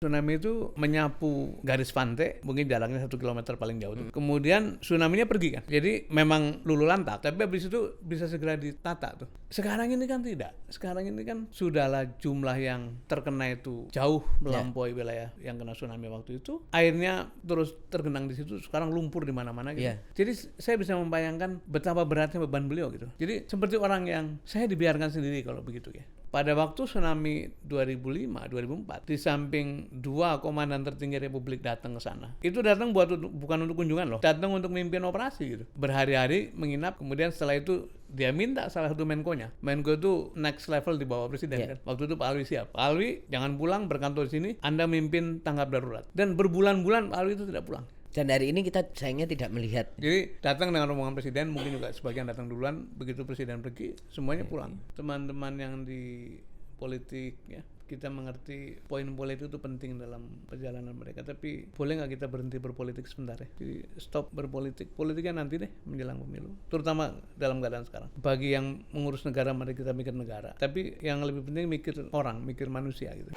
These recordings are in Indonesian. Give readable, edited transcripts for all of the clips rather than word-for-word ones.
Tsunami itu menyapu garis pantai, mungkin jaraknya 1 kilometer paling jauh. Kemudian tsunami-nya pergi kan. Jadi memang lulu lantak, tapi habis itu bisa segera ditata tuh. Sekarang ini kan tidak. Sekarang ini kan sudahlah jumlah yang terkena itu jauh melampaui wilayah yang kena tsunami waktu itu. Airnya terus tergenang di situ, sekarang lumpur di mana-mana gitu. Jadi saya bisa membayangkan betapa beratnya beban beliau gitu. Jadi seperti orang yang saya dibiarkan sendiri kalau begitu ya. Pada waktu tsunami 2005-2004, di samping 2 komandan tertinggi Republik datang ke sana. Itu datang bukan untuk kunjungan loh, datang untuk memimpin operasi gitu. Berhari-hari menginap, kemudian setelah itu dia minta salah satu Menko-nya. Menko itu next level di bawah presiden kan. Waktu itu Pak Alwi siap. Pak Alwi jangan pulang, berkantor di sini, Anda mimpin tanggap darurat. Dan berbulan-bulan Pak Alwi itu tidak pulang. Dan hari ini kita sayangnya tidak melihat. Jadi datang dengan rombongan presiden, mungkin juga sebagian datang duluan, begitu presiden pergi, semuanya pulang. Teman-teman yang di politik ya, kita mengerti poin politik itu penting dalam perjalanan mereka, tapi boleh nggak kita berhenti berpolitik sebentar ya? Jadi stop berpolitik, politiknya nanti deh menjelang pemilu, terutama dalam keadaan sekarang. Bagi yang mengurus negara, mari kita mikir negara, tapi yang lebih penting mikir orang, mikir manusia gitu.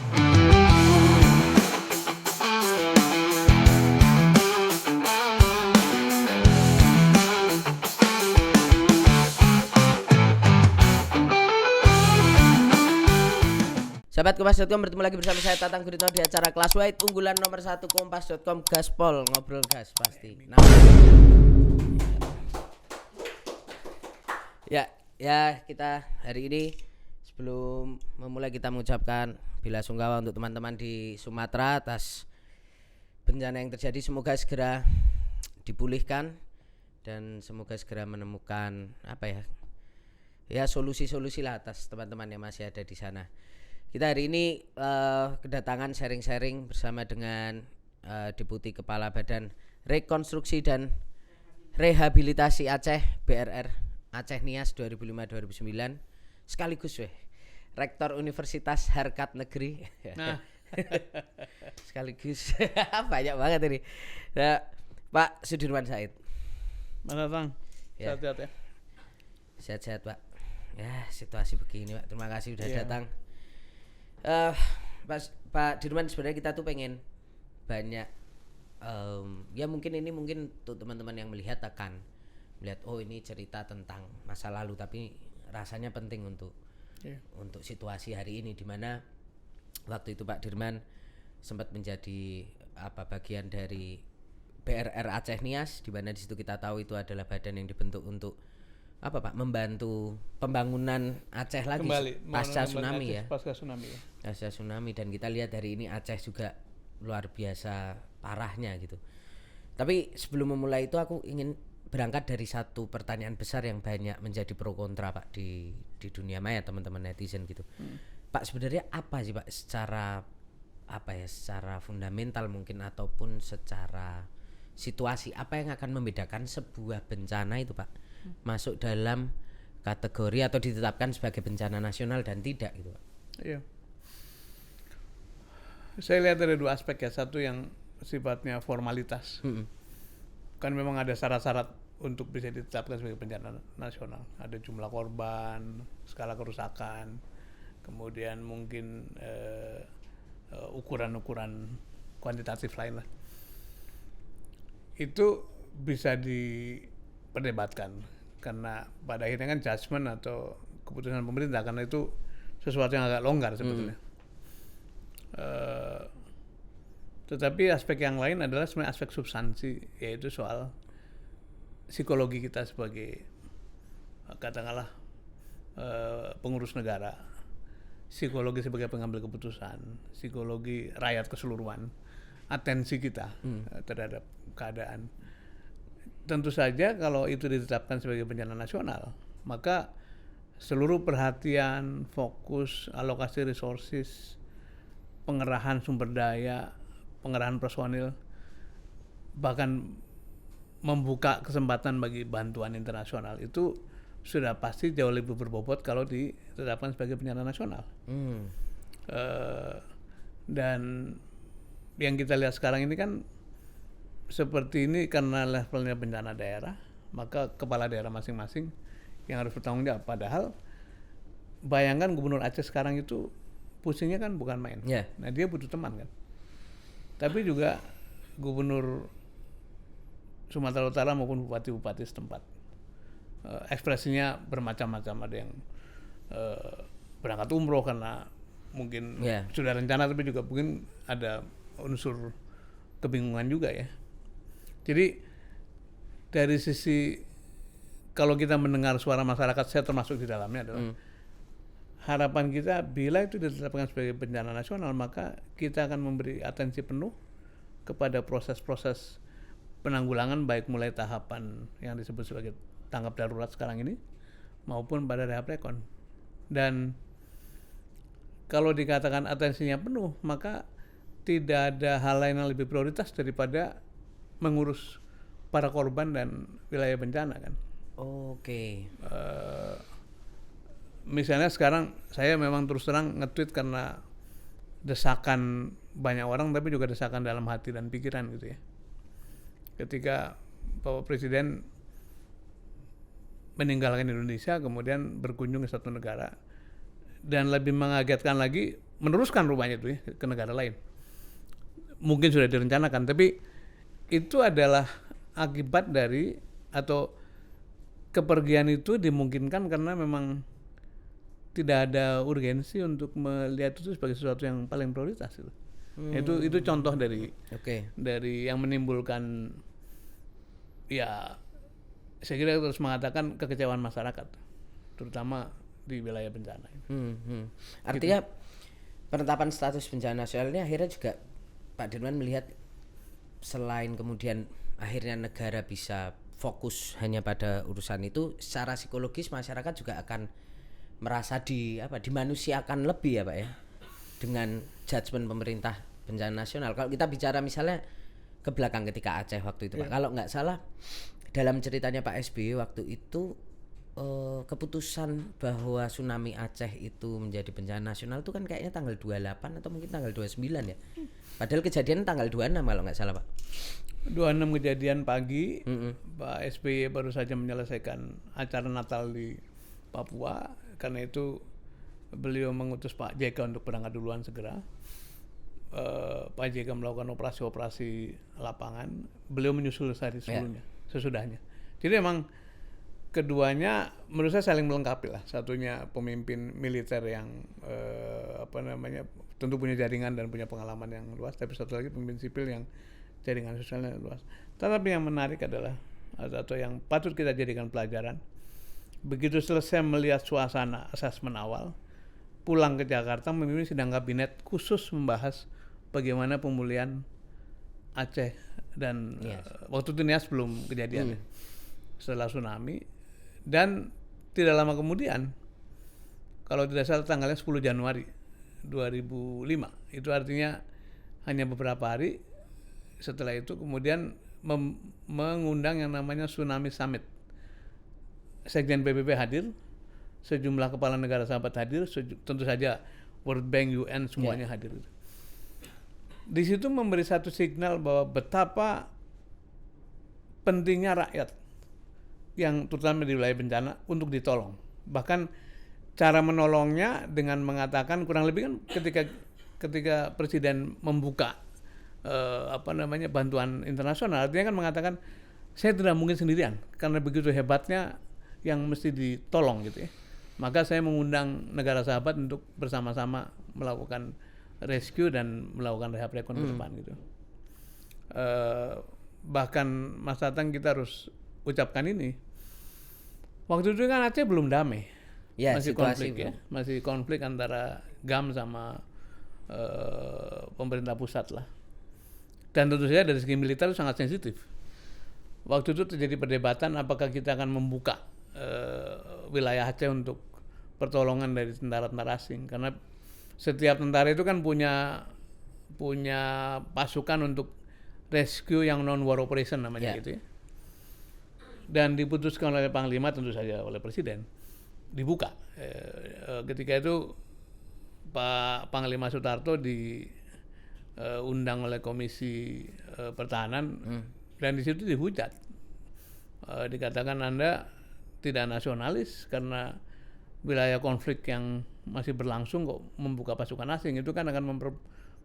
Sahabat Kompas.com, bertemu lagi bersama saya Tatang Guritno di acara Kelas White, unggulan nomor 1 Kompas.com, gaspol, ngobrol gas pasti. Ya kita hari ini sebelum memulai kita mengucapkan bela sungkawa untuk teman-teman di Sumatera atas bencana yang terjadi. Semoga segera dipulihkan dan semoga segera menemukan solusi-solusi lah atas teman-teman yang masih ada di sana. Kita hari ini kedatangan sharing-sharing bersama dengan Deputi Kepala Badan Rekonstruksi dan Rehabilitasi Aceh BRR Aceh Nias 2005-2009 sekaligus Rektor Universitas Harkat Negeri. Nah. Sekaligus banyak banget ini. Nah, Pak Sudirman Said. Mas Tatang, sehat-sehat ya. Sehat-sehat Pak. Ya situasi begini Pak. Terima kasih sudah datang. Pak Dirman, sebenarnya kita tuh pengen banyak mungkin untuk teman-teman yang melihat akan melihat ini cerita tentang masa lalu, tapi rasanya penting untuk situasi hari ini, di mana waktu itu Pak Dirman sempat menjadi bagian dari BRR Aceh Nias, di mana di situ kita tahu itu adalah badan yang dibentuk untuk membantu pembangunan Aceh lagi pasca tsunami ya. Pasca tsunami ya. Pasca tsunami, dan kita lihat hari ini Aceh juga luar biasa parahnya gitu. Tapi sebelum memulai itu aku ingin berangkat dari satu pertanyaan besar yang banyak menjadi pro kontra Pak di dunia maya, teman-teman netizen gitu. Pak, sebenarnya apa sih Pak secara fundamental mungkin ataupun secara situasi, apa yang akan membedakan sebuah bencana itu Pak masuk dalam kategori atau ditetapkan sebagai bencana nasional dan tidak gitu Pak? Iya. Saya lihat dari dua aspek ya. Satu yang sifatnya formalitas. Kan memang ada syarat-syarat untuk bisa ditetapkan sebagai bencana nasional. Ada jumlah korban, skala kerusakan, kemudian mungkin ukuran-ukuran kuantitatif lain lah. Itu bisa diperdebatkan karena pada akhirnya kan judgement atau keputusan pemerintah, karena itu sesuatu yang agak longgar sebetulnya. Tetapi aspek yang lain adalah sebenarnya aspek substansi, yaitu soal psikologi kita sebagai katakanlah pengurus negara, psikologi sebagai pengambil keputusan, psikologi rakyat keseluruhan, atensi kita terhadap keadaan. Tentu saja kalau itu ditetapkan sebagai bencana nasional, maka seluruh perhatian, fokus, alokasi resources, pengerahan sumber daya, pengerahan personil, bahkan membuka kesempatan bagi bantuan internasional itu sudah pasti jauh lebih berbobot kalau ditetapkan sebagai bencana nasional. Dan yang kita lihat sekarang ini kan seperti ini karena levelnya bencana daerah, maka kepala daerah masing-masing yang harus bertanggung jawab. Padahal bayangkan Gubernur Aceh sekarang itu pusingnya kan bukan main. Nah dia butuh teman kan. tapi juga gubernur Sumatera Utara maupun bupati-bupati setempat. Ekspresinya bermacam-macam, ada yang berangkat umroh karena mungkin sudah rencana, tapi juga mungkin ada unsur kebingungan juga ya. Jadi dari sisi kalau kita mendengar suara masyarakat, saya termasuk di dalamnya adalah harapan kita bila itu ditetapkan sebagai bencana nasional, maka kita akan memberi atensi penuh kepada proses-proses penanggulangan, baik mulai tahapan yang disebut sebagai tanggap darurat sekarang ini maupun pada rehab rekon. Dan kalau dikatakan atensinya penuh, maka tidak ada hal lain yang lebih prioritas daripada mengurus para korban dan wilayah bencana kan. Oke. Misalnya sekarang saya memang terus terang nge-tweet karena desakan banyak orang, tapi juga desakan dalam hati dan pikiran gitu ya. Ketika Bapak Presiden meninggalkan Indonesia, kemudian berkunjung ke satu negara, dan lebih mengagetkan lagi meneruskan rumahnya itu ya, ke negara lain. Mungkin sudah direncanakan, tapi itu adalah akibat dari atau kepergian itu dimungkinkan karena memang tidak ada urgensi untuk melihat itu sebagai sesuatu yang paling prioritas itu. Itu contoh dari dari yang menimbulkan, ya saya kira terus mengatakan kekecewaan masyarakat, terutama di wilayah bencana. Artinya penetapan status bencana nasional ini akhirnya juga Pak Dirman melihat selain kemudian akhirnya negara bisa fokus hanya pada urusan itu, secara psikologis masyarakat juga akan merasa dimanusiakan lebih ya Pak ya, dengan judgement pemerintah bencana nasional. Kalau kita bicara misalnya ke belakang ketika Aceh waktu itu Pak, kalau nggak salah dalam ceritanya Pak SBY waktu itu keputusan bahwa tsunami Aceh itu menjadi bencana nasional itu kan kayaknya tanggal 28 atau mungkin tanggal 29 ya. Padahal kejadian tanggal 26 kalau nggak salah Pak. 26 kejadian pagi, Pak SBY baru saja menyelesaikan acara Natal di Papua, karena itu beliau mengutus Pak JK untuk berangkat duluan segera. Pak JK melakukan operasi-operasi lapangan, beliau menyusul sehari sebelumnya, sesudahnya. Jadi memang keduanya menurut saya saling melengkapi lah. Satunya pemimpin militer yang tentu punya jaringan dan punya pengalaman yang luas, tapi satu lagi pemimpin sipil yang jaringan sosialnya luas. Tetapi yang menarik adalah atau yang patut kita jadikan pelajaran, begitu selesai melihat suasana asesmen awal, pulang ke Jakarta memimpin sidang kabinet khusus membahas bagaimana pemulihan Aceh dan waktu itu Nias belum kejadian setelah tsunami. Dan tidak lama kemudian, kalau tidak salah tanggalnya 10 Januari 2005, itu artinya hanya beberapa hari setelah itu kemudian mengundang yang namanya Tsunami Summit. Sekjen PBB hadir, sejumlah kepala negara sahabat hadir, tentu saja World Bank, UN semuanya hadir. Di situ memberi satu signal bahwa betapa pentingnya rakyat yang terutama di wilayah bencana untuk ditolong. Bahkan cara menolongnya dengan mengatakan kurang lebih kan ketika Presiden membuka bantuan internasional, artinya kan mengatakan saya tidak mungkin sendirian karena begitu hebatnya yang mesti ditolong gitu ya. Maka saya mengundang negara sahabat untuk bersama-sama melakukan rescue dan melakukan rehab rekon ke depan gitu. Bahkan Mas Tatang kita harus ucapkan ini. Waktu itu kan Aceh belum damai. Masih konflik ya. Masih konflik antara GAM sama pemerintah pusat lah. Dan tentu saja dari segi militer itu sangat sensitif. Waktu itu terjadi perdebatan apakah kita akan membuka wilayah Aceh untuk pertolongan dari tentara-tentara asing, karena setiap tentara itu kan punya pasukan untuk rescue yang non war operation namanya gitu ya. Dan diputuskan oleh Panglima, tentu saja oleh Presiden, dibuka. Ketika itu Pak Panglima Sutarto diundang oleh Komisi Pertahanan dan di situ dihujat. Dikatakan Anda tidak nasionalis karena wilayah konflik yang masih berlangsung kok membuka pasukan asing, itu kan akan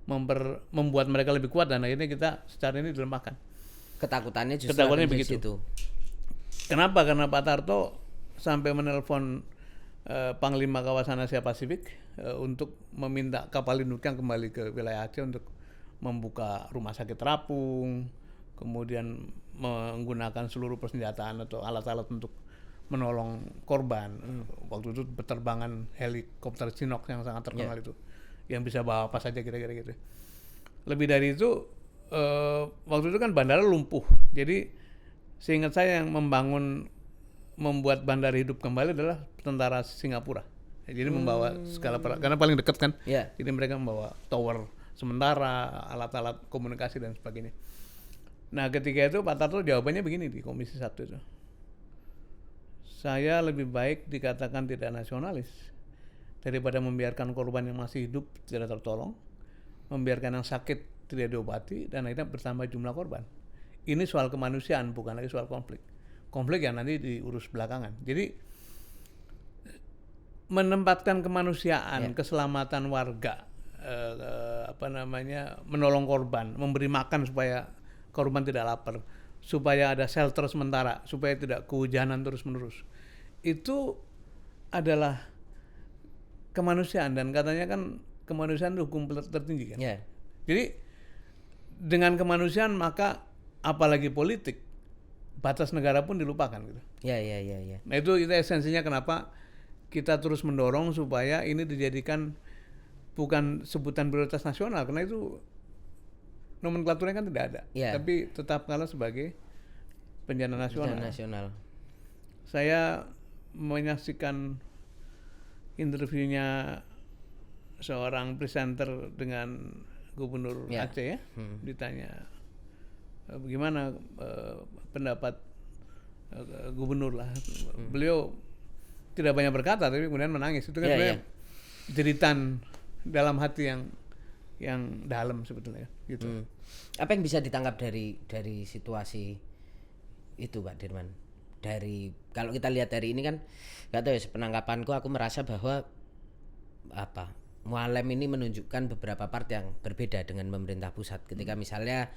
membuat mereka lebih kuat, dan akhirnya kita secara ini dilemahkan. Ketakutannya justru Ketakutannya ada di begitu. situ. Kenapa? Karena Pak Tarto sampai menelpon Panglima Kawasan Asia Pasifik untuk meminta kapal induk yang kembali ke wilayah Aceh untuk membuka rumah sakit terapung, kemudian menggunakan seluruh persenjataan atau alat-alat untuk menolong korban. Waktu itu penerbangan helikopter Chinook yang sangat terkenal itu, yang bisa bawa apa saja kira-kira gitu. Lebih dari itu, waktu itu kan bandara lumpuh. Jadi seingat saya yang membuat bandara hidup kembali adalah tentara Singapura. Jadi membawa segala karena paling dekat kan. Jadi mereka membawa tower sementara, alat-alat komunikasi dan sebagainya. Nah, ketika itu Pak Tarto jawabannya begini di Komisi 1 itu. Saya lebih baik dikatakan tidak nasionalis daripada membiarkan korban yang masih hidup tidak tertolong, membiarkan yang sakit tidak diobati, dan akhirnya bertambah jumlah korban. Ini soal kemanusiaan, bukan lagi soal konflik. Konflik yang nanti diurus belakangan. Jadi menempatkan kemanusiaan, keselamatan warga, menolong korban, memberi makan supaya korban tidak lapar, supaya ada shelter sementara, supaya tidak kehujanan terus-menerus. Itu adalah kemanusiaan, dan katanya kan kemanusiaan itu hukum tertinggi kan. Jadi dengan kemanusiaan maka apalagi politik, batas negara pun dilupakan gitu. Nah itu esensinya kenapa kita terus mendorong supaya ini dijadikan bukan sebutan prioritas nasional, karena itu nomenklaturnya kan tidak ada, tapi tetap kalah sebagai bencana nasional. Saya menyaksikan interviewnya seorang presenter dengan Gubernur Aceh ya, ditanya bagaimana pendapat gubernur lah. Beliau tidak banyak berkata, tapi kemudian menangis. Itu kan sebenarnya jeritan dalam hati yang dalam sebetulnya gitu. Apa yang bisa ditangkap dari situasi itu, Pak Dirman? Dari kalau kita lihat dari ini kan, nggak tahu ya, sepenangkapanku aku merasa bahwa Mualem ini menunjukkan beberapa part yang berbeda dengan pemerintah pusat. Ketika misalnya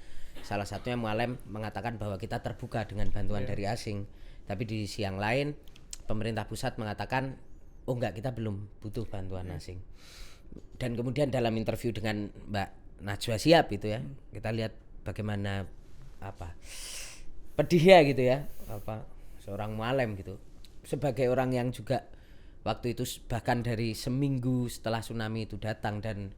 salah satunya Mualem mengatakan bahwa kita terbuka dengan bantuan dari asing, tapi di sisi yang lain pemerintah pusat mengatakan oh enggak, kita belum butuh bantuan asing. Dan kemudian dalam interview dengan Mbak Najwa Shihab itu ya, kita lihat bagaimana pedihnya gitu ya, seorang Mualem gitu, sebagai orang yang juga waktu itu bahkan dari seminggu setelah tsunami itu datang, dan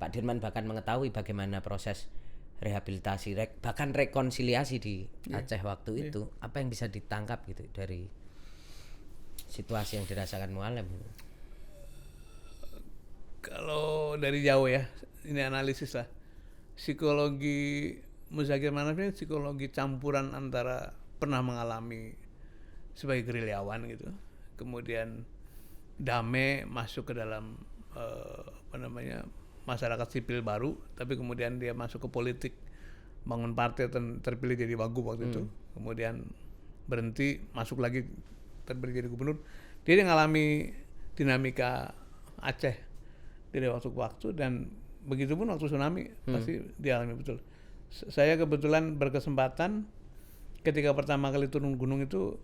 Pak Dirman bahkan mengetahui bagaimana proses rehabilitasi, bahkan rekonsiliasi di Aceh waktu itu. Apa yang bisa ditangkap gitu dari situasi yang dirasakan Mualem? Kalau dari jauh ya, ini analisis lah. Psikologi Muzakir Manaf ini psikologi campuran antara pernah mengalami sebagai gerilyawan gitu, kemudian damai masuk ke dalam masyarakat sipil baru, tapi kemudian dia masuk ke politik, bangun partai, terpilih jadi wagub waktu itu, kemudian berhenti, masuk lagi, terpilih jadi gubernur. Dia ngalami dinamika Aceh dari waktu ke waktu, dan begitu pun waktu tsunami pasti dialami betul. Saya kebetulan berkesempatan ketika pertama kali turun gunung itu,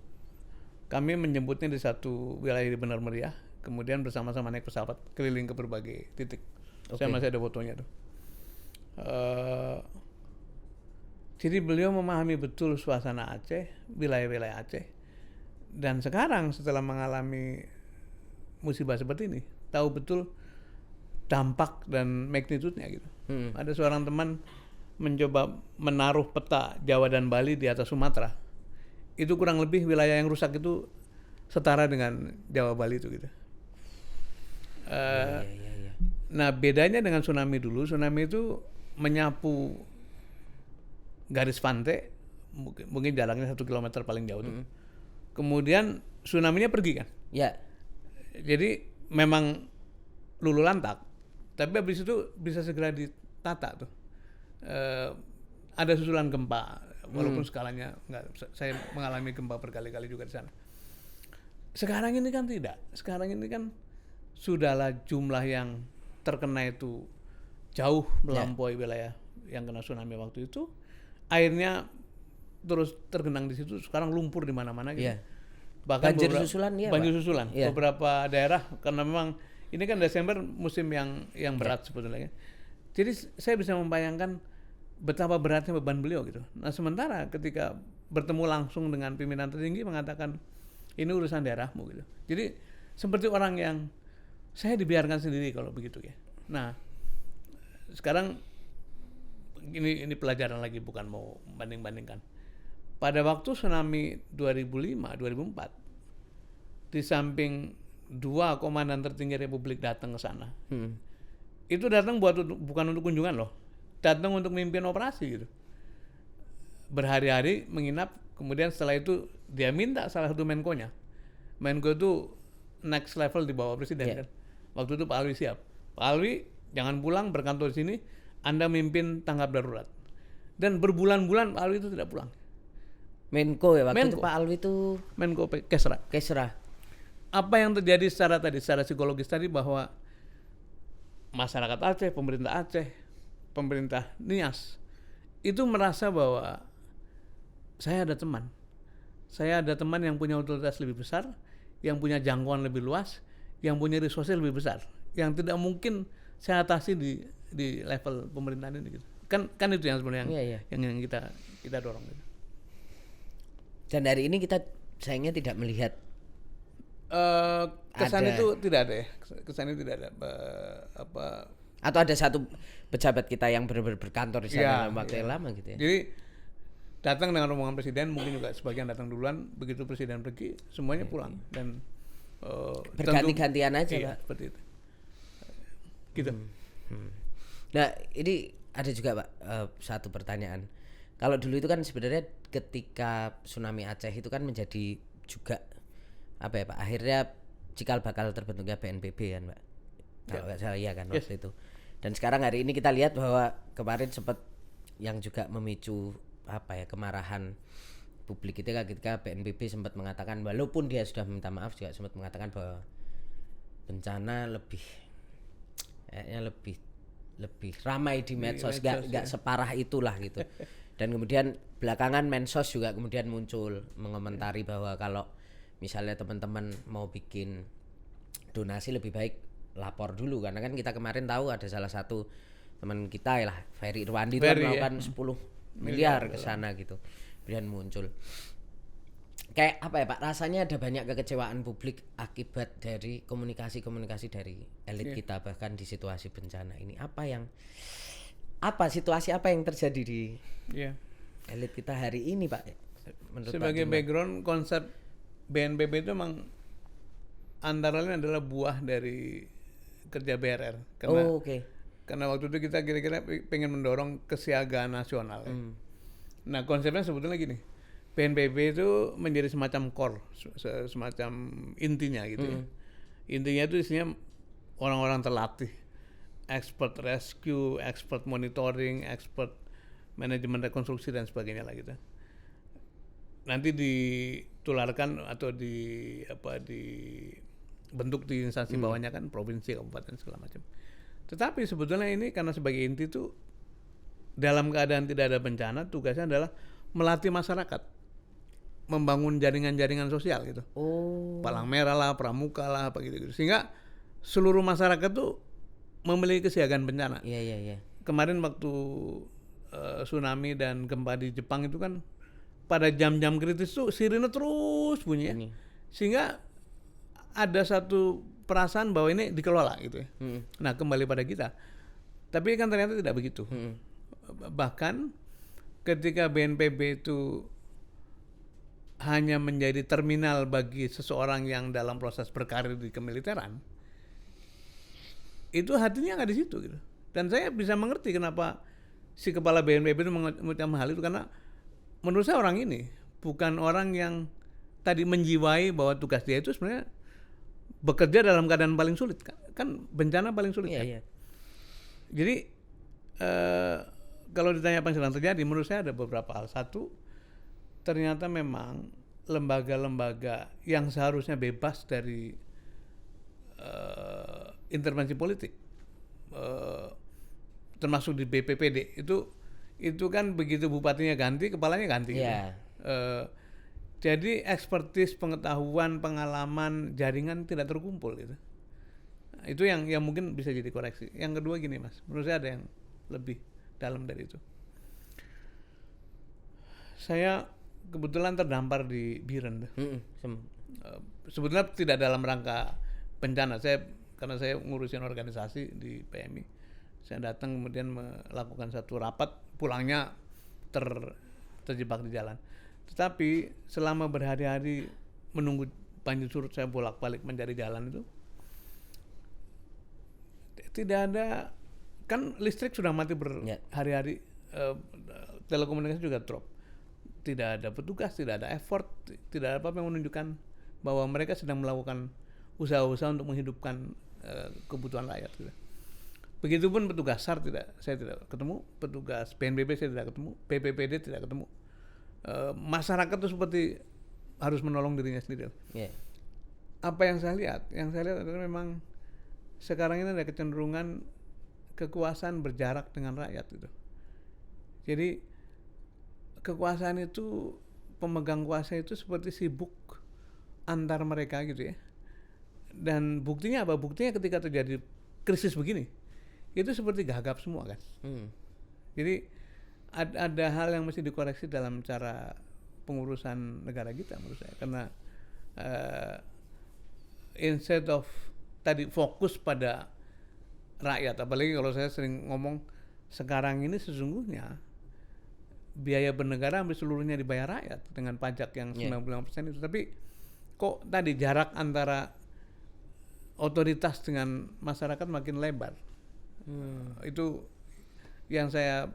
kami menjemputnya di satu wilayah di Benar Meriah, kemudian bersama-sama naik pesawat keliling ke berbagai titik. Saya masih ada fotonya tuh. Jadi beliau memahami betul suasana Aceh, wilayah-wilayah Aceh. Dan sekarang setelah mengalami musibah seperti ini, tahu betul dampak dan magnitude-nya gitu. Ada seorang teman mencoba menaruh peta Jawa dan Bali di atas Sumatera. Itu kurang lebih wilayah yang rusak itu setara dengan Jawa Bali itu gitu. Nah bedanya dengan tsunami dulu, tsunami itu menyapu garis pantai, mungkin jaraknya 1 kilometer paling jauh tuh. Kemudian tsunami-nya pergi kan. Jadi memang lulu lantak, tapi habis itu bisa segera ditata tuh. Ada susulan gempa, walaupun skalanya enggak. Saya mengalami gempa berkali-kali juga di sana. Sekarang ini kan tidak. Sekarang ini kan sudahlah jumlah yang terkena itu jauh melampaui wilayah yang kena tsunami waktu itu. Airnya terus tergenang di situ, sekarang lumpur di mana-mana gitu. Iya. Bahkan Banjir susulan ya, banjir Pak? susulan. Iya. Beberapa daerah karena memang ini kan Desember musim yang berat sebetulnya. Jadi saya bisa membayangkan betapa beratnya beban beliau gitu. Nah, sementara ketika bertemu langsung dengan pimpinan tertinggi mengatakan ini urusan daerahmu gitu. Jadi seperti orang yang saya dibiarkan sendiri kalau begitu ya. Nah, sekarang ini pelajaran lagi, bukan mau banding-bandingkan. Pada waktu tsunami 2005, 2004, di samping 2 komandan tertinggi Republik datang ke sana, itu datang bukan untuk kunjungan loh, datang untuk mimpin operasi gitu. Berhari-hari menginap, kemudian setelah itu dia minta salah satu Menko-nya. Menko itu next level di bawah presiden kan. Waktu itu Pak Alwi siap. Pak Alwi jangan pulang, berkantor di sini, Anda mimpin tanggap darurat. Dan berbulan-bulan Pak Alwi itu tidak pulang. Menko ya waktu itu Menko. Pak Alwi itu Menko Kesra. Apa yang terjadi secara psikologis tadi, bahwa masyarakat Aceh, pemerintah Nias itu merasa bahwa saya ada teman yang punya otoritas lebih besar, yang punya jangkauan lebih luas, yang punya resource lebih besar, yang tidak mungkin saya atasi di level pemerintahan ini gitu. Kan itu yang sebenarnya yang kita dorong gitu. Dan hari ini kita sayangnya tidak melihat kesan ada. itu tidak ada ya. Kesan itu tidak ada atau ada satu pejabat kita yang benar-benar berkantor di sana dalam waktu yang lama gitu ya. Jadi datang dengan rombongan presiden, mungkin juga sebagian datang duluan, begitu presiden pergi semuanya pulang dan berganti-gantian aja, Pak. Seperti itu. Gitu. Nah, ini ada juga, Pak, satu pertanyaan. Kalau dulu itu kan sebenarnya ketika tsunami Aceh itu kan menjadi juga apa ya, Pak? Akhirnya cikal bakal terbentuknya BNPB kan, Pak. Kalau nggak salah ya kan waktu itu. Dan sekarang hari ini kita lihat bahwa kemarin sempat yang juga memicu apa ya, kemarahan publik itu ketika BNPB sempat mengatakan, walaupun dia sudah minta maaf, juga sempat mengatakan bahwa bencana lebih ramai di medsos, nggak separah itulah gitu. Dan kemudian belakangan Mensos juga kemudian muncul mengomentari bahwa kalau misalnya teman-teman mau bikin donasi lebih baik lapor dulu, karena kan kita kemarin tahu ada salah satu teman kita lah, Ferry Irwandi itu melakukan 10 miliar ke sana gitu. Kemudian muncul kayak apa ya, Pak, rasanya ada banyak kekecewaan publik akibat dari komunikasi dari elit kita, bahkan di situasi bencana ini. Situasi apa yang terjadi di elit kita hari ini, Pak? Menurut sebagai background, konsep BNPB itu memang antara lain adalah buah dari kerja BRR. Karena waktu itu kita kira-kira pengen mendorong kesiagaan nasional. Nah, konsepnya sebetulnya gini, BNPB itu menjadi semacam core, semacam intinya gitu ya. Intinya itu isinya orang-orang terlatih, expert rescue, expert monitoring, expert manajemen rekonstruksi dan sebagainya lah gitu. Nanti ditularkan atau dibentuk di instansi bawahnya kan, provinsi, kabupaten, segala macam. Tetapi sebetulnya ini karena sebagai inti itu dalam keadaan tidak ada bencana, tugasnya adalah melatih masyarakat, membangun jaringan-jaringan sosial gitu. Palang Merah lah, Pramuka lah, apa gitu-gitu. Sehingga seluruh masyarakat tuh memiliki kesiagaan bencana. Kemarin waktu tsunami dan gempa di Jepang itu kan pada jam-jam kritis tuh sirine terus bunyi ya. Sehingga ada satu perasaan bahwa ini dikelola gitu ya. Nah, kembali pada kita. Tapi kan ternyata tidak begitu. Bahkan ketika BNPB itu hanya menjadi terminal bagi seseorang yang dalam proses berkarir di kemiliteran, itu hatinya nggak di situ gitu. Dan saya bisa mengerti kenapa si kepala BNPB itu mengucapkan hal itu, karena menurut saya orang ini bukan orang yang tadi menjiwai bahwa tugas dia itu sebenarnya bekerja dalam keadaan paling sulit, kan bencana paling sulit kan. Jadi kalau ditanya apa yang sedang terjadi, menurut saya ada beberapa hal. Satu, ternyata memang lembaga-lembaga yang seharusnya bebas dari intervensi politik, termasuk di BPPD itu kan begitu bupatinya ganti, kepalanya ganti. Iya. Jadi ekspertis, pengetahuan, pengalaman, jaringan tidak terkumpul gitu. Itu yang mungkin bisa jadi koreksi. Yang kedua gini Mas, menurut saya ada yang lebih dalam dari itu. Saya kebetulan terdampar di Biren. Sebetulnya tidak dalam rangka bencana. Karena saya ngurusin organisasi di PMI. Saya datang kemudian melakukan satu rapat, pulangnya terjebak di jalan. Tetapi selama berhari-hari menunggu banjir surut, saya bolak-balik mencari jalan itu, tidak ada, kan listrik sudah mati berhari-hari, telekomunikasi juga drop. Tidak ada petugas, tidak ada effort, tidak ada apa-apa yang menunjukkan bahwa mereka sedang melakukan usaha-usaha untuk menghidupkan kebutuhan rakyat gitu. Begitupun petugas SAR saya tidak ketemu, petugas PNBP saya tidak ketemu, PPPD tidak ketemu. Masyarakat itu seperti harus menolong dirinya sendiri. Apa yang saya lihat? Yang saya lihat adalah memang sekarang ini ada kecenderungan kekuasaan berjarak dengan rakyat gitu. Jadi kekuasaan itu, pemegang kuasa itu seperti sibuk antar mereka gitu ya. Dan buktinya apa? Buktinya ketika terjadi krisis begini, itu seperti gagap semua kan. Jadi ada hal yang mesti dikoreksi dalam cara pengurusan negara kita menurut saya. Karena instead of tadi fokus pada rakyat, apalagi kalau saya sering ngomong sekarang ini sesungguhnya biaya bernegara hampir seluruhnya dibayar rakyat dengan pajak yang 95% itu. Tapi kok tadi jarak antara otoritas dengan masyarakat makin lebar. Itu yang saya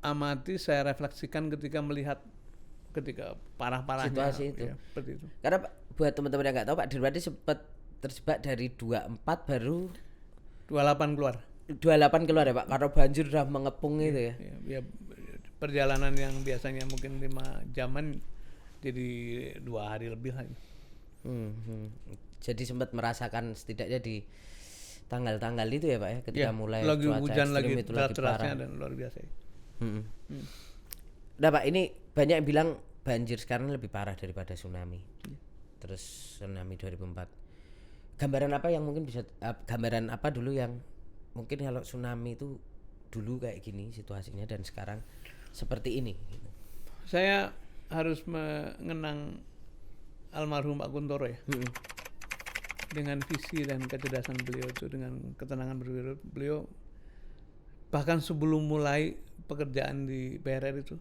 amati, saya refleksikan ketika melihat ketika parah-parahnya situasi itu. Ya, seperti itu. Karena buat teman-teman yang nggak tahu, Pak Dirwadi sempat terjebak dari 24 baru 28 keluar. 28 keluar ya Pak, karena banjir udah mengepung itu ya. Ya, perjalanan yang biasanya mungkin 5 jaman jadi 2 hari lebih lagi. Jadi sempat merasakan setidaknya di tanggal-tanggal itu ya Pak ya, ketika mulai lagi cuaca hujan ekstrim lagi itu lagi parah dan luar biasa. Nah Pak, ini banyak yang bilang banjir sekarang lebih parah daripada tsunami. Terus tsunami 2004. Gambaran apa yang mungkin bisa gambaran apa dulu yang mungkin kalau tsunami itu dulu kayak gini situasinya dan sekarang seperti ini gitu. Saya harus mengenang almarhum Pak Kuntoro ya. Dengan visi dan kecerdasan beliau itu, dengan ketenangan berpikir beliau, bahkan sebelum mulai pekerjaan di BRR itu,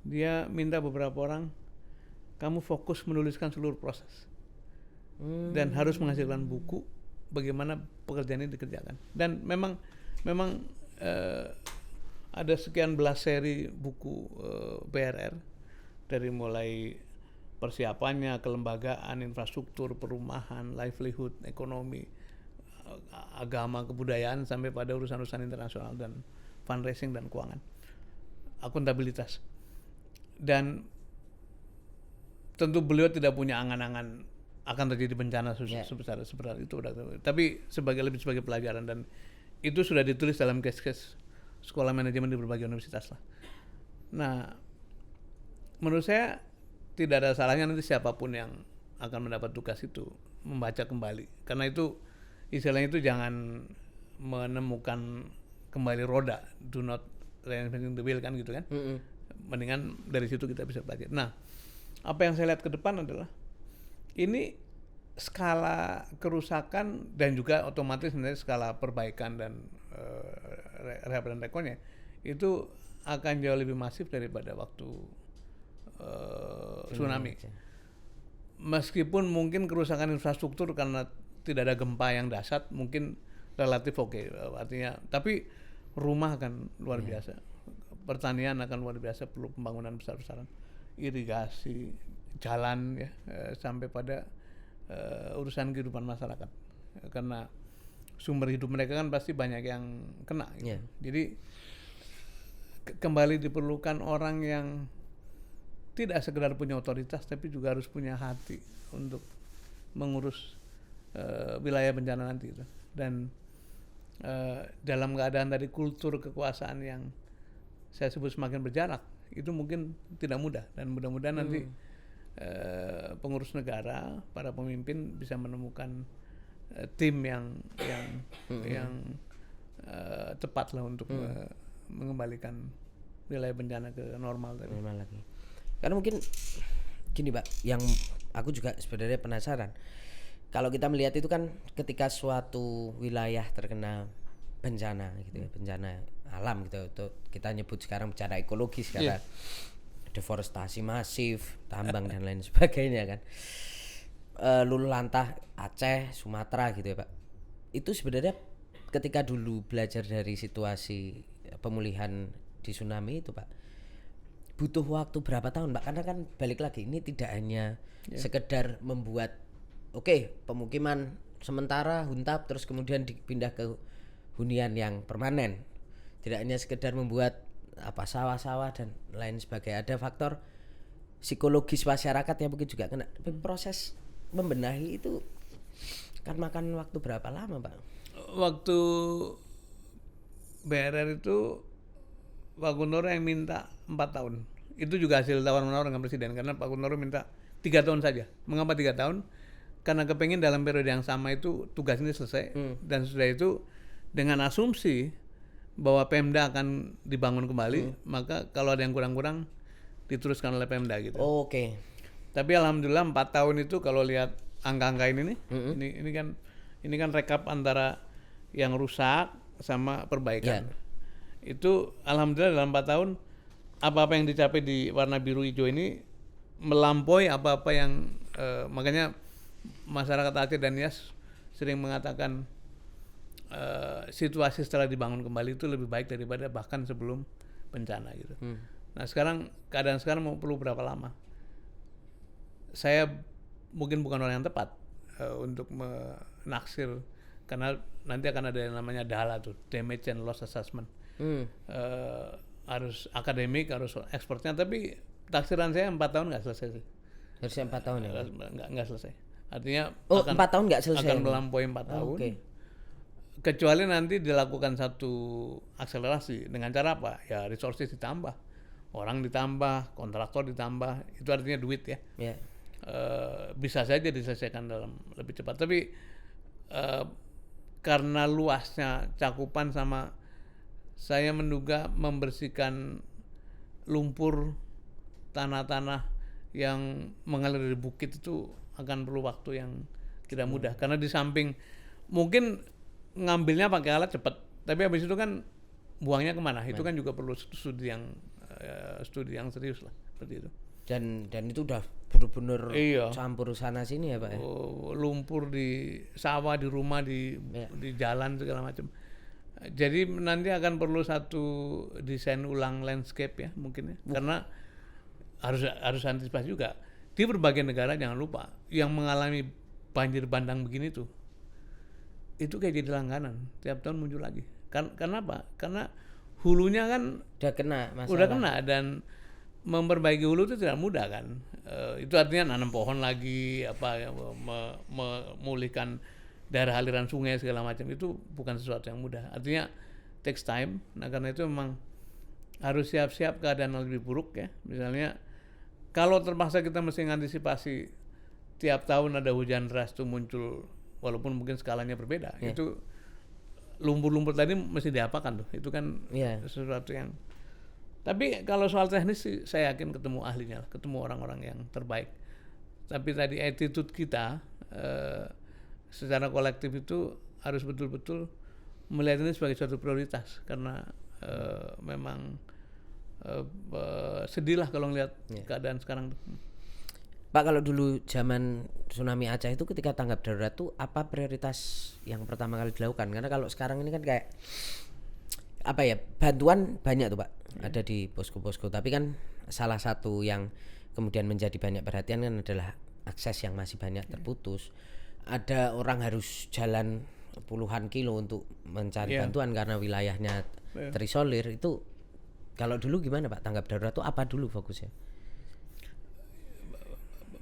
dia minta beberapa orang, kamu fokus menuliskan seluruh proses dan harus menghasilkan buku bagaimana pekerjaan ini dikerjakan. Dan memang ada sekian belas seri buku BRR, dari mulai persiapannya, kelembagaan, infrastruktur, perumahan, livelihood, ekonomi, agama, kebudayaan, sampai pada urusan-urusan internasional dan fundraising dan keuangan, akuntabilitas. Dan tentu beliau tidak punya angan-angan akan terjadi bencana sebesar itu, tapi lebih sebagai pelajaran, dan itu sudah ditulis dalam case-case sekolah manajemen di berbagai universitas lah. Nah, menurut saya tidak ada salahnya nanti siapapun yang akan mendapat tugas itu membaca kembali, karena itu istilahnya itu jangan menemukan kembali roda, do not reinventing the wheel kan gitu kan. Mendingan dari situ kita bisa belajar. Nah, apa yang saya lihat ke depan adalah ini skala kerusakan dan juga otomatis sebenarnya skala perbaikan dan rehab dan rekonnya itu akan jauh lebih masif daripada waktu tsunami. Meskipun mungkin kerusakan infrastruktur karena tidak ada gempa yang dahsyat mungkin relatif oke, artinya, tapi rumah akan luar biasa, pertanian akan luar biasa, perlu pembangunan besar-besaran, irigasi, jalan ya, sampai pada urusan kehidupan masyarakat, karena sumber hidup mereka kan pasti banyak yang kena gitu. Jadi kembali diperlukan orang yang tidak sekedar punya otoritas tapi juga harus punya hati untuk mengurus wilayah bencana nanti itu. Dan dalam keadaan tadi kultur kekuasaan yang saya sebut semakin berjarak, itu mungkin tidak mudah, dan mudah-mudahan nanti pengurus negara, para pemimpin bisa menemukan tim yang tepat lah untuk mengembalikan wilayah bencana ke normal tadi. Normal lagi. Karena mungkin gini Pak, yang aku juga sebenarnya penasaran. Kalau kita melihat itu kan ketika suatu wilayah terkena bencana gitu ya, bencana alam gitu, itu kita nyebut sekarang bencana ekologis karena deforestasi masif, tambang dan lain sebagainya kan. Luluh lantah Aceh, Sumatera gitu ya Pak. Itu sebenarnya ketika dulu belajar dari situasi pemulihan di tsunami itu Pak, butuh waktu berapa tahun Pak? Karena kan balik lagi ini tidak hanya sekedar membuat pemukiman sementara huntap terus kemudian dipindah ke hunian yang permanen. Tidak hanya sekedar membuat sawah-sawah dan lain sebagainya. Ada faktor psikologis masyarakat yang mungkin juga kena. Proses membenahi itu kan makan waktu berapa lama Pak? Waktu BRR itu Pak Guntoro yang minta 4 tahun. Itu juga hasil tawar-menawar dengan Presiden, karena Pak Guntoro minta 3 tahun saja. Mengapa 3 tahun? Karena kepingin dalam periode yang sama itu tugas ini selesai, dan sudah itu dengan asumsi bahwa Pemda akan dibangun kembali, maka kalau ada yang kurang-kurang diteruskan oleh Pemda gitu. Oke. Tapi alhamdulillah 4 tahun itu kalau lihat angka-angka ini nih, ini kan rekap antara yang rusak sama perbaikan. Itu alhamdulillah dalam 4 tahun apa-apa yang dicapai di warna biru hijau ini melampaui apa-apa yang makanya masyarakat Aceh dan Nias sering mengatakan situasi setelah dibangun kembali itu lebih baik daripada bahkan sebelum bencana gitu. Nah sekarang keadaan sekarang mau perlu berapa lama? Saya mungkin bukan orang yang tepat untuk menaksir, karena nanti akan ada yang namanya DALA tuh, Damage and Loss Assessment. Harus akademik, harus ekspornya, tapi taksiran saya 4 tahun nggak selesai sih. Harusnya 4 tahun ya? Nggak selesai. Artinya 4 tahun nggak selesai? Akan melampaui 4 tahun. Kecuali nanti dilakukan satu akselerasi dengan cara apa? Ya resources ditambah, orang ditambah, kontraktor ditambah, itu artinya duit ya. Bisa saja diselesaikan dalam lebih cepat. Tapi karena luasnya cakupan sama, saya menduga membersihkan lumpur, tanah-tanah yang mengalir dari bukit itu akan perlu waktu yang tidak mudah. Karena di samping mungkin ngambilnya pakai alat cepat, tapi habis itu kan buangnya kemana? Itu kan juga perlu studi yang serius lah, seperti itu. Dan itu udah benar-benar campur sana sini ya Pak ya? Lumpur di sawah, di rumah, di jalan segala macam. Jadi nanti akan perlu satu desain ulang landscape ya mungkin ya. Karena harus antisipasi juga. Di berbagai negara jangan lupa yang mengalami banjir bandang begini tuh, itu kayak jadi langganan, tiap tahun muncul lagi. Karena apa? Karena hulunya kan udah kena dan memperbaiki hulu itu tidak mudah kan. Itu artinya nanam pohon lagi, memulihkan daerah aliran sungai segala macam, itu bukan sesuatu yang mudah. Artinya takes time. Nah karena itu memang harus siap-siap keadaan yang lebih buruk ya. Misalnya kalau terpaksa kita mesti mengantisipasi tiap tahun ada hujan deras tuh muncul, walaupun mungkin skalanya berbeda, itu lumpur-lumpur tadi mesti diapakan tuh. Itu kan sesuatu yang. Tapi kalau soal teknis sih saya yakin ketemu ahlinya lah, ketemu orang-orang yang terbaik. Tapi tadi attitude kita secara kolektif itu harus betul-betul melihat ini sebagai suatu prioritas, karena memang sedih lah kalau ngelihat keadaan sekarang. Pak, kalau dulu zaman tsunami Aceh itu ketika tanggap darurat tuh apa prioritas yang pertama kali dilakukan? Karena kalau sekarang ini kan kayak bantuan banyak tuh Pak, ada di posko-posko, tapi kan salah satu yang kemudian menjadi banyak perhatian kan adalah akses yang masih banyak terputus. Ada orang harus jalan puluhan kilo untuk mencari bantuan karena wilayahnya terisolir. Itu kalau dulu gimana Pak, tanggap darurat itu apa dulu fokusnya?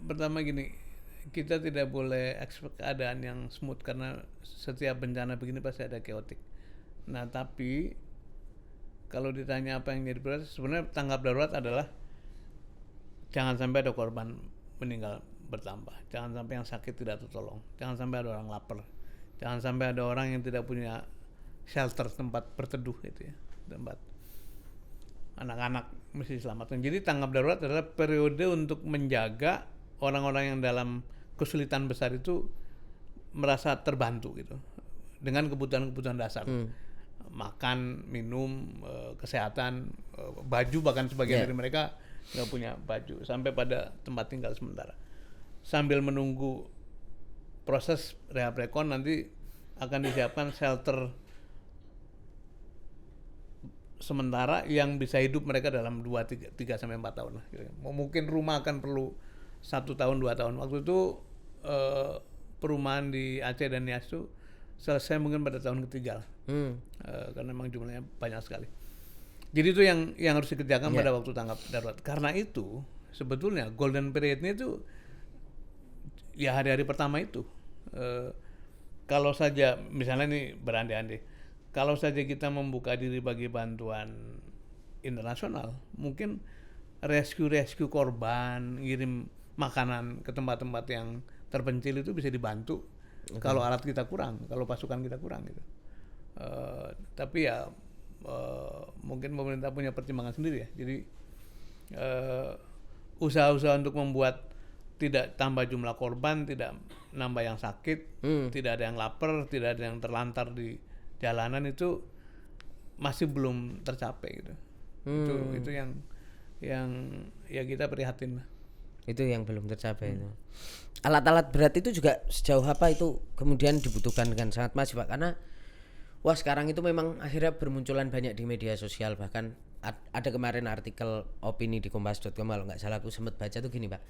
Pertama gini, kita tidak boleh expect keadaan yang smooth, karena setiap bencana begini pasti ada chaotic. Nah tapi kalau ditanya apa yang jadi prioritas, sebenarnya tanggap darurat adalah jangan sampai ada korban meninggal bertambah, jangan sampai yang sakit tidak tertolong, jangan sampai ada orang lapar, jangan sampai ada orang yang tidak punya shelter, tempat berteduh itu ya, tempat anak-anak mesti diselamatkan. Jadi tanggap darurat adalah periode untuk menjaga orang-orang yang dalam kesulitan besar itu merasa terbantu gitu dengan kebutuhan-kebutuhan dasar. Makan, minum, kesehatan, baju, bahkan sebagian dari mereka nggak punya baju, sampai pada tempat tinggal sementara. Sambil menunggu proses rehab rekon, nanti akan disiapkan shelter sementara yang bisa hidup mereka dalam 3-4 tahun lah. Mungkin rumah akan perlu 1 tahun 2 tahun. Waktu itu perumahan di Aceh dan Nias itu selesai mungkin pada tahun ketiga lah. Karena memang jumlahnya banyak sekali. Jadi itu yang harus dikerjakan pada waktu tanggap darurat. Karena itu sebetulnya golden periodnya itu ya hari-hari pertama itu. Kalau saja misalnya nih berandai-andai, kalau saja kita membuka diri bagi bantuan internasional, mungkin rescue korban, ngirim makanan ke tempat-tempat yang terpencil itu bisa dibantu. Kalau alat kita kurang, kalau pasukan kita kurang gitu. Tapi ya mungkin pemerintah punya pertimbangan sendiri ya. Jadi usaha-usaha untuk membuat tidak tambah jumlah korban, tidak nambah yang sakit, tidak ada yang lapar, tidak ada yang terlantar di jalanan, itu masih belum tercapai gitu. Itu yang ya kita prihatin lah. Itu yang belum tercapai itu. Alat-alat berat itu juga sejauh apa itu kemudian dibutuhkan dengan sangat masif Pak, karena wah sekarang itu memang akhirnya bermunculan banyak di media sosial, bahkan ada kemarin artikel opini di kompas.com kalau nggak salah aku sempat baca tuh gini Pak,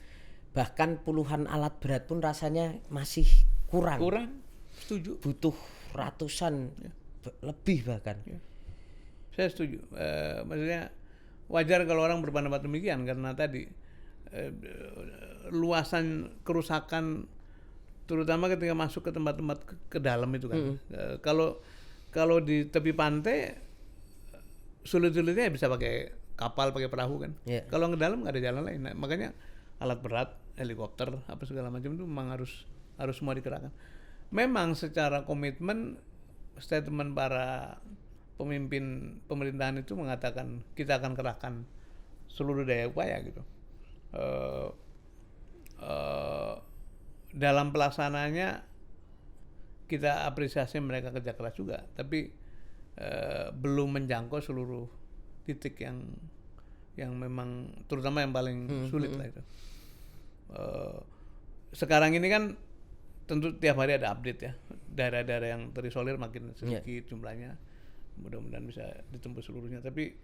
bahkan puluhan alat berat pun rasanya masih kurang, setuju, butuh ratusan lebih bahkan. Saya setuju. Maksudnya wajar kalau orang berpendapat demikian, karena tadi luasan kerusakan terutama ketika masuk ke tempat-tempat ke dalam itu kan. Kalau di tepi pantai sulit-sulitnya bisa pakai kapal, pakai perahu kan. Kalau ke dalam nggak ada jalan lain. Nah, makanya alat berat, helikopter, apa segala macam itu memang harus semua dikerahkan. Memang secara komitmen statement para pemimpin pemerintahan itu mengatakan kita akan kerahkan seluruh daya upaya gitu. Dalam pelaksanaannya kita apresiasi mereka kerja keras juga, tapi belum menjangkau seluruh titik yang memang terutama yang paling sulit lah itu. Sekarang ini kan tentu tiap hari ada update ya, daerah-daerah yang terisolir makin sedikit jumlahnya, mudah-mudahan bisa ditembus seluruhnya. Tapi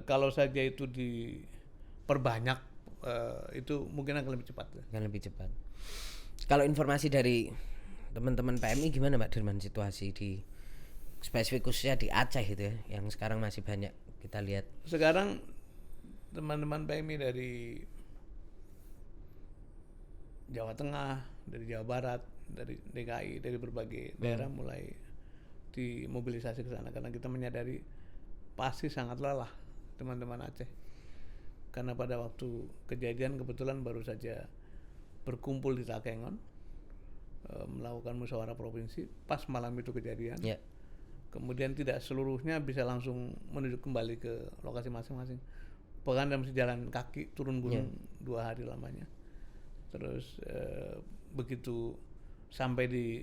kalau saja itu diperbanyak, itu mungkin akan lebih cepat. Akan lebih cepat. Kalau informasi dari teman-teman PMI gimana Pak Dirman, situasi di spesifik khususnya di Aceh itu ya, yang sekarang masih banyak kita lihat. Sekarang teman-teman PMI dari Jawa Tengah, dari Jawa Barat, dari DKI, dari berbagai daerah mulai dimobilisasi ke sana, karena kita menyadari pasti sangat lelah teman-teman Aceh. Karena pada waktu kejadian kebetulan baru saja berkumpul di Takengon, melakukan musyawarah provinsi, pas malam itu kejadian. Kemudian tidak seluruhnya bisa langsung menuju kembali ke lokasi masing-masing. Bahkan mesti jalan kaki turun gunung 2 hari lamanya. Terus begitu sampai di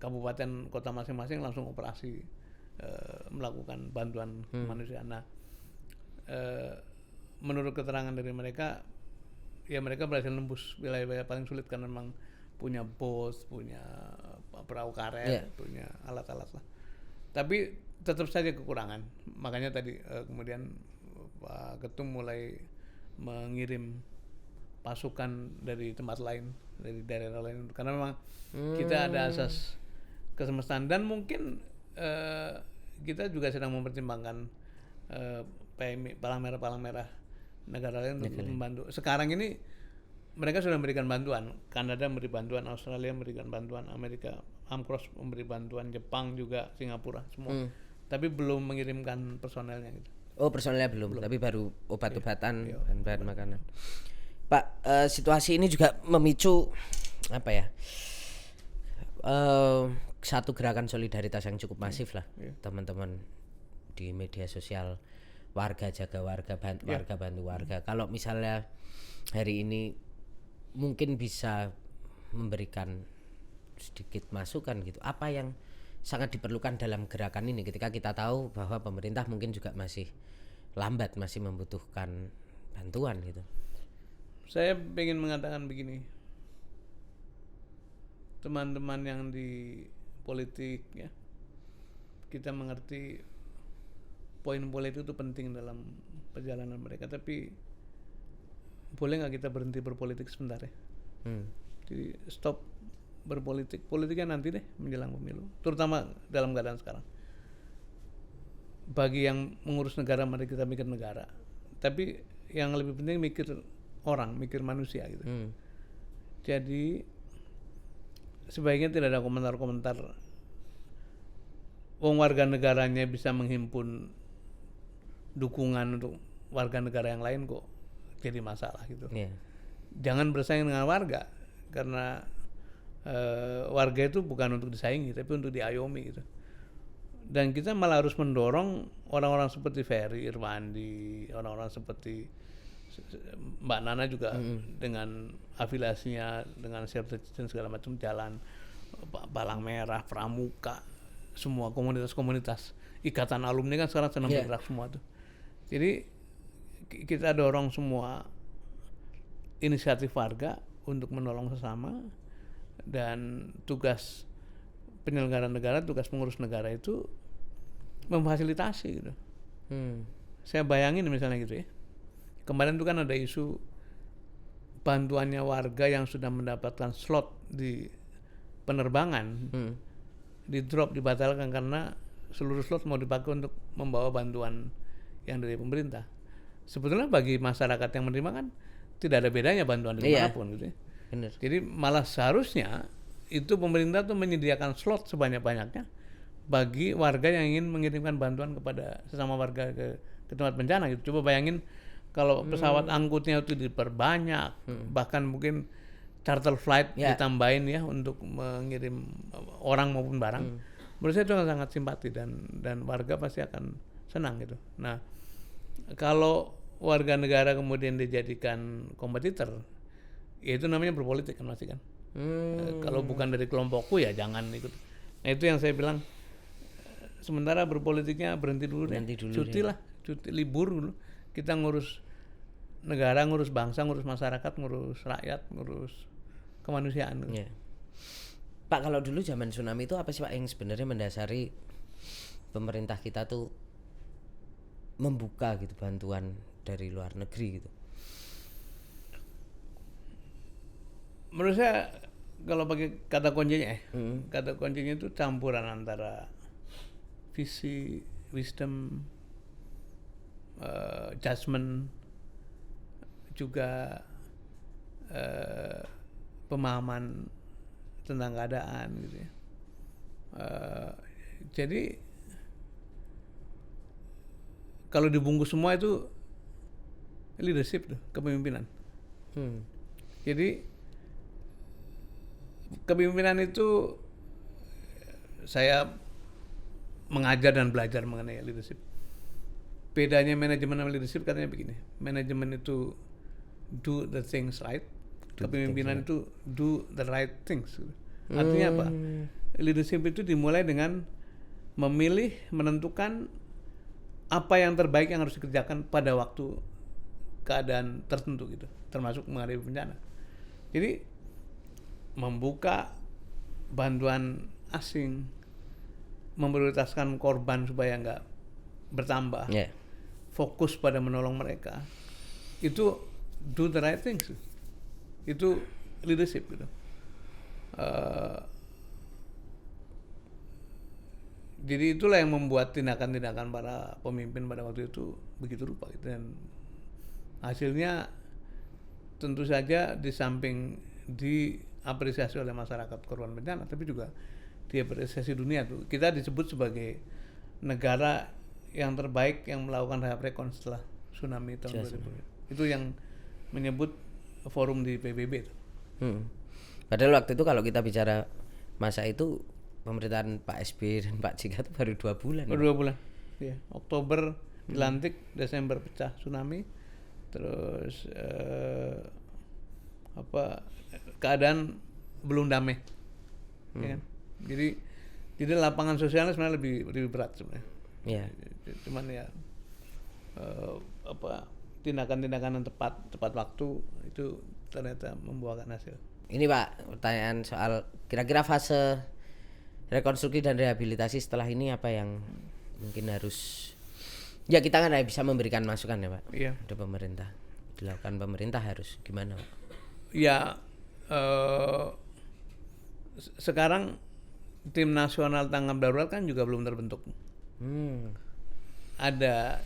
kabupaten kota masing-masing langsung operasi melakukan bantuan kemanusiaan. Nah, menurut keterangan dari mereka, ya mereka berhasil nembus wilayah-wilayah paling sulit karena memang punya bot, punya perahu karet, punya alat-alat lah. Tapi tetap saja kekurangan. Makanya tadi kemudian Pak Ketum mulai mengirim pasukan dari tempat lain, dari daerah lain, karena memang kita ada asas kesemestaan, dan mungkin kita juga sedang mempertimbangkan PMI, Palang Merah negara lain untuk membantu. Sekarang ini mereka sudah memberikan bantuan, Kanada memberi bantuan, Australia memberikan bantuan, Amerika Amcros memberi bantuan, Jepang juga, Singapura semua. Tapi belum mengirimkan personelnya gitu. Oh, personelnya belum. Tapi baru obat-obatan Iya, dan bahan makanan. Pak, situasi ini juga memicu apa ya? Satu gerakan solidaritas yang cukup masif lah, teman-teman di media sosial. Warga jaga warga, warga bantu warga. Kalau misalnya hari ini mungkin bisa memberikan sedikit masukan gitu, apa yang sangat diperlukan dalam gerakan ini ketika kita tahu bahwa pemerintah mungkin juga masih lambat, masih membutuhkan bantuan gitu. Saya ingin mengatakan begini, teman-teman yang di politik ya, kita mengerti poin politik itu penting dalam perjalanan mereka, tapi boleh nggak kita berhenti berpolitik sebentar ya? Jadi stop berpolitik, politiknya nanti deh menjelang pemilu, terutama dalam keadaan sekarang. Bagi yang mengurus negara, mari kita mikir negara, tapi yang lebih penting mikir orang, mikir manusia gitu. Jadi sebaiknya tidak ada komentar-komentar wong warga negaranya bisa menghimpun dukungan untuk warga negara yang lain kok jadi masalah gitu. Jangan bersaing dengan warga, karena warga itu bukan untuk disaingi tapi untuk diayomi gitu. Dan kita malah harus mendorong orang-orang seperti Ferry Irwandi, orang-orang seperti Mbak Nana juga dengan afiliasinya dengan Save the Children segala macam jalan, Palang Merah, Pramuka, semua komunitas-komunitas, ikatan alumni kan sekarang senang bergerak semua tuh. Jadi kita dorong semua inisiatif warga untuk menolong sesama, dan tugas penyelenggara negara, tugas pengurus negara itu memfasilitasi gitu. Saya bayangin misalnya gitu ya, kemarin itu kan ada isu bantuannya warga yang sudah mendapatkan slot di penerbangan di drop, dibatalkan karena seluruh slot mau dipakai untuk membawa bantuan yang dari pemerintah. Sebetulnya bagi masyarakat yang menerima kan tidak ada bedanya bantuan dimanapun gitu ya. Bener. Jadi malah seharusnya itu pemerintah tuh menyediakan slot sebanyak-banyaknya bagi warga yang ingin mengirimkan bantuan kepada sesama warga ke tempat bencana gitu. Coba bayangin kalau pesawat angkutnya itu diperbanyak, bahkan mungkin charter flight ditambahin ya untuk mengirim orang maupun barang. Menurut saya itu sangat simpati dan warga pasti akan senang gitu. Nah, kalau warga negara kemudian dijadikan kompetitor, ya itu namanya berpolitik kan masih kan. Kalau bukan dari kelompokku ya jangan ikut. Nah itu yang saya bilang, sementara berpolitiknya berhenti dulu deh. Cuti lah, cuti libur dulu. Kita ngurus negara, ngurus bangsa, ngurus masyarakat, ngurus rakyat, ngurus kemanusiaan. Pak, kalau dulu zaman tsunami itu apa sih Pak yang sebenarnya mendasari pemerintah kita tuh membuka gitu bantuan dari luar negeri gitu? Menurut saya kalau pakai kata kuncinya kata kuncinya itu campuran antara visi, wisdom, judgment, juga pemahaman tentang keadaan gitu ya. Jadi kalau dibungkus semua itu leadership tuh, kepemimpinan. Jadi kepemimpinan itu saya mengajar dan belajar mengenai leadership. Bedanya manajemen sama leadership katanya begini. Manajemen itu do the things right. Kepemimpinan itu do the right things. Artinya apa? Leadership itu dimulai dengan memilih, menentukan apa yang terbaik yang harus dikerjakan pada waktu keadaan tertentu gitu, termasuk menghadapi bencana. Jadi membuka bantuan asing, memprioritaskan korban supaya nggak bertambah, fokus pada menolong mereka, itu do the right things, itu leadership gitu. Jadi itulah yang membuat tindakan-tindakan para pemimpin pada waktu itu begitu rupa gitu. Dan hasilnya tentu saja di samping diapresiasi oleh masyarakat korban bencana, tapi juga diapresiasi dunia tuh. Kita disebut sebagai negara yang terbaik yang melakukan rehab rekon setelah tsunami tahun 2000. Itu yang menyebut forum di PBB tuh. Padahal waktu itu kalau kita bicara masa itu pemerintahan Pak SBY dan Pak JK itu baru 2 bulan. Baru 2 bulan. Ya, Oktober dilantik, Desember pecah tsunami. Terus keadaan belum damai. Ya kan? Jadi lapangan sosialnya sebenarnya lebih berat sebenarnya. Iya. Cuman ya tindakan-tindakan yang tepat waktu itu ternyata membuahkan hasil. Ini Pak, pertanyaan soal kira-kira fase rekonstruksi dan rehabilitasi setelah ini apa yang mungkin harus, ya kita kan bisa memberikan masukan ya Pak. Iya. Ada pemerintah, dilakukan pemerintah harus gimana Pak? Ya sekarang tim nasional tanggap darurat kan juga belum terbentuk. Ada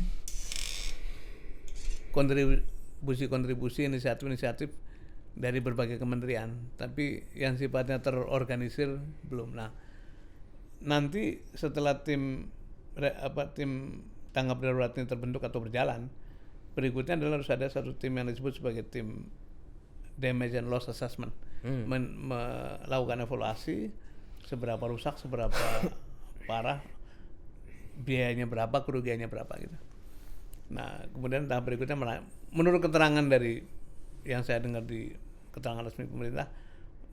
kontribusi inisiatif dari berbagai kementerian, tapi yang sifatnya terorganisir belum. Nah, nanti setelah tim tanggap darurat ini terbentuk atau berjalan, berikutnya adalah harus ada satu tim yang disebut sebagai tim damage and loss assessment, melakukan evaluasi seberapa rusak, seberapa parah, biayanya berapa, kerugiannya berapa gitu. Nah, kemudian tahap berikutnya menurut keterangan dari yang saya dengar di keterangan resmi pemerintah,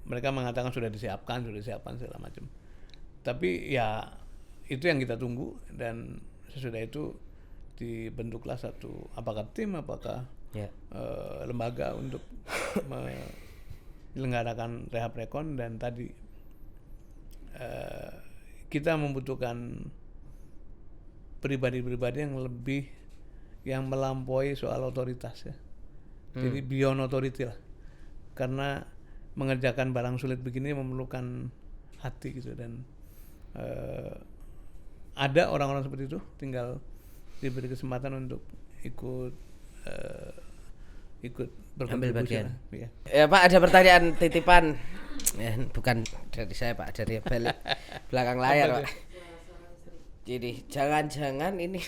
mereka mengatakan sudah disiapkan segala macam. Tapi ya itu yang kita tunggu, dan sesudah itu dibentuklah satu apakah tim, apakah lembaga untuk menyelenggarakan rehab rekon. Dan tadi kita membutuhkan pribadi-pribadi yang melampaui soal otoritas ya. Jadi beyond authority lah, karena mengerjakan barang sulit begini memerlukan hati gitu. Dan ada orang-orang seperti itu, tinggal diberi kesempatan untuk ikut ambil bagian. Ya. Ya Pak, ada pertanyaan titipan, bukan dari saya Pak, dari balik belakang layar Pak. Jadi jangan-jangan ini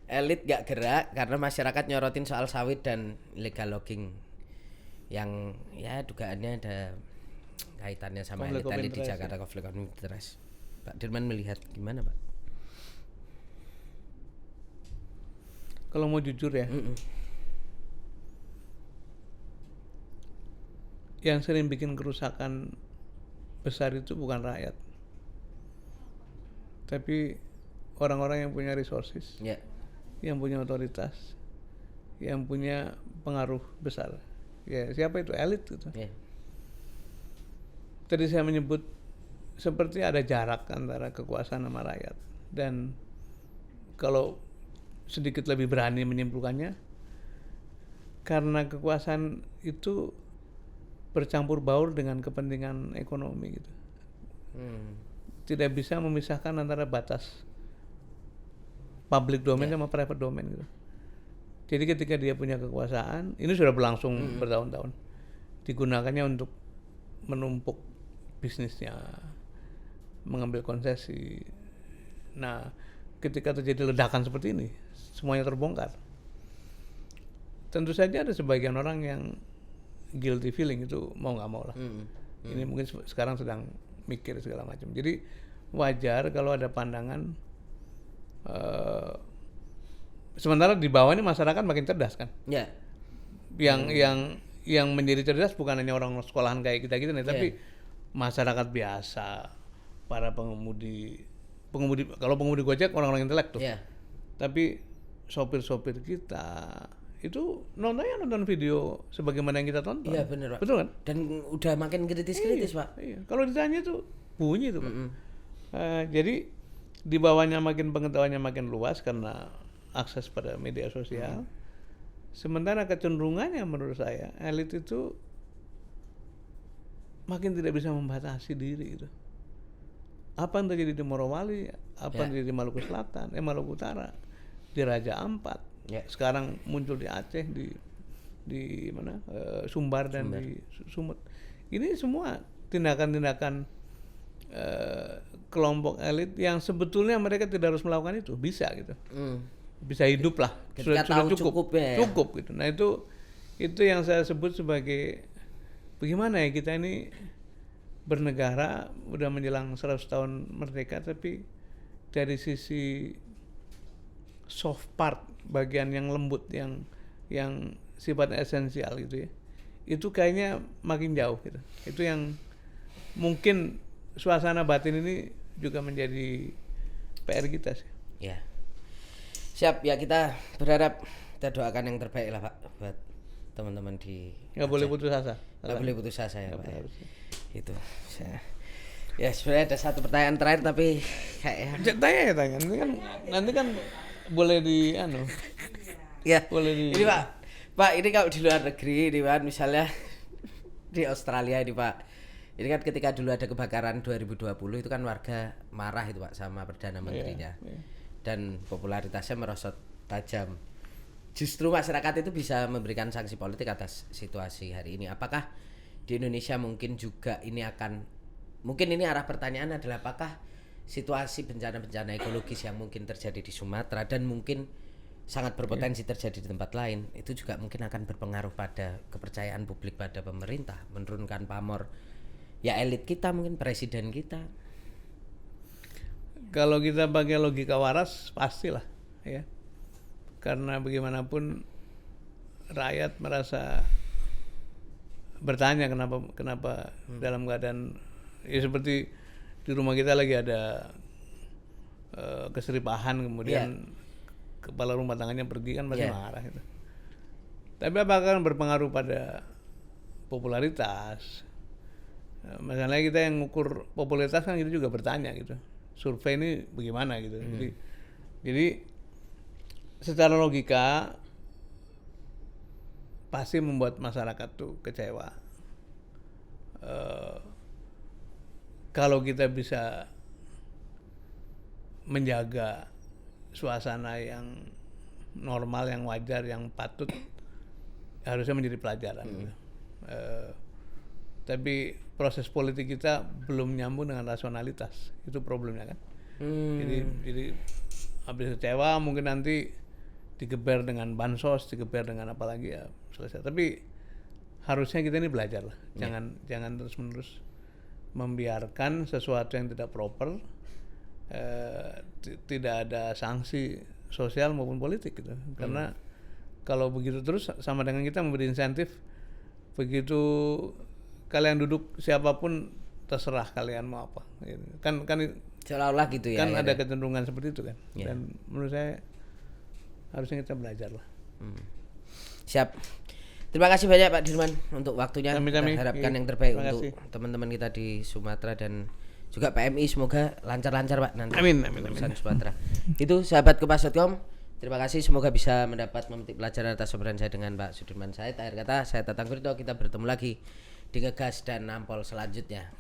elit gak gerak karena masyarakat nyorotin soal sawit dan illegal logging yang ya dugaannya ada kaitannya sama elit tadi di Jakarta, konflik of interest. Pak Dirman melihat gimana Pak? Kalau mau jujur ya, yang sering bikin kerusakan besar itu bukan rakyat, tapi orang-orang yang punya resources, yang punya otoritas, yang punya pengaruh besar. Ya, siapa itu? Elit gitu. Tadi saya menyebut seperti ada jarak antara kekuasaan sama rakyat. Dan kalau sedikit lebih berani menyimpulkannya, karena kekuasaan itu bercampur baur dengan kepentingan ekonomi gitu. Tidak bisa memisahkan antara batas public domain sama private domain gitu. Jadi ketika dia punya kekuasaan, ini sudah berlangsung bertahun-tahun, digunakannya untuk menumpuk bisnisnya, mengambil konsesi. Nah, ketika terjadi ledakan seperti ini, semuanya terbongkar. Tentu saja ada sebagian orang yang guilty feeling, itu mau nggak mau lah. Ini mungkin sekarang sedang mikir segala macam. Jadi wajar kalau ada pandangan. Sementara di bawah ini masyarakat makin cerdas kan. Yang menjadi cerdas bukan hanya orang sekolahan kayak kita nih, tapi masyarakat biasa, para pengemudi kalau pengemudi Gojek orang-orang intelek tuh. Tapi sopir-sopir kita itu nonton video sebagaimana yang kita tonton. Iya benar Pak. Betul kan? Dan udah makin kritis Pak. Iya. Kalau ditanya tuh bunyi tuh Pak. Jadi di bawahnya makin pengetahuannya makin luas karena akses pada media sosial. Sementara kecenderungannya menurut saya elit itu makin tidak bisa membatasi diri gitu. Apa yang terjadi di Morowali, apa yang terjadi di Maluku Selatan, Maluku Utara, di Raja Ampat, sekarang muncul di Aceh, di mana Sumbar dan di Sumut. Ini semua tindakan-tindakan kelompok elit yang sebetulnya mereka tidak harus melakukan itu, bisa gitu. Bisa hidup lah, Ketika sudah tahu cukup cukupnya ya. cukup gitu. Nah itu yang saya sebut sebagai bagaimana ya kita ini bernegara udah menjelang 100 tahun merdeka, tapi dari sisi soft part, bagian yang lembut, yang sifatnya esensial gitu ya, itu kayaknya makin jauh gitu. Itu yang mungkin suasana batin ini juga menjadi PR kita sih. Ya. Siap ya, kita berharap, kita doakan yang terbaik lah Pak buat teman-teman di Nggak boleh putus asa. Nggak boleh putus asa ya Pak. Harus. Itu. Ya sebenarnya ada satu pertanyaan terakhir tapi kayak Tanya. Nanti kan boleh di ya. boleh di. Ini Pak, ini kalau di luar negeri ini Pak, misalnya di Australia ini Pak. Ini kan ketika dulu ada kebakaran 2020 itu kan warga marah itu Pak sama Perdana Menterinya. Iya. Dan popularitasnya merosot tajam. Justru masyarakat itu bisa memberikan sanksi politik atas situasi hari ini. Apakah di Indonesia mungkin juga ini mungkin ini arah pertanyaan adalah apakah situasi bencana-bencana ekologis yang mungkin terjadi di Sumatera dan mungkin sangat berpotensi terjadi di tempat lain itu juga mungkin akan berpengaruh pada kepercayaan publik pada pemerintah, menurunkan pamor ya elit kita, mungkin presiden kita. Kalau kita pakai logika waras pastilah ya, karena bagaimanapun rakyat merasa bertanya kenapa dalam keadaan ya seperti di rumah kita lagi ada keseripahan, kemudian kepala rumah tangganya pergi, kan masih marah gitu. Tapi apakah akan berpengaruh pada popularitas? Masalahnya kita yang ngukur popularitas kan kita juga bertanya gitu. Survei ini bagaimana gitu. Jadi secara logika pasti membuat masyarakat tuh kecewa. Kalau kita bisa menjaga suasana yang normal, yang wajar, yang patut, harusnya menjadi pelajaran. Gitu. Tapi proses politik kita belum nyambung dengan rasionalitas, itu problemnya kan. Jadi habis kecewa mungkin nanti digeber dengan bansos, digeber dengan apa lagi ya selesai. Tapi harusnya kita ini belajar lah, jangan terus-menerus membiarkan sesuatu yang tidak proper, tidak ada sanksi sosial maupun politik gitu. Karena kalau begitu terus sama dengan kita memberi insentif, begitu kalian duduk siapapun terserah kalian mau apa. Kan seolah-olah gitu ya. Kan ada kecenderungan seperti itu kan. Ya. Dan menurut saya harusnya kita belajar lah. Siap. Terima kasih banyak Pak Dirman untuk waktunya. Kami. Kita harapkan yang terbaik Terima untuk teman-teman kita di Sumatera dan juga PMI, semoga lancar-lancar Pak nanti. Amin. Urusan Sumatera. Itu sahabat Kompas.com. Terima kasih, semoga bisa memetik pelajaran atas obrolan saya dengan Pak Sudirman Said. Akhir kata saya Tatang Kurito, kita bertemu lagi di Ngegas dan Nampol selanjutnya.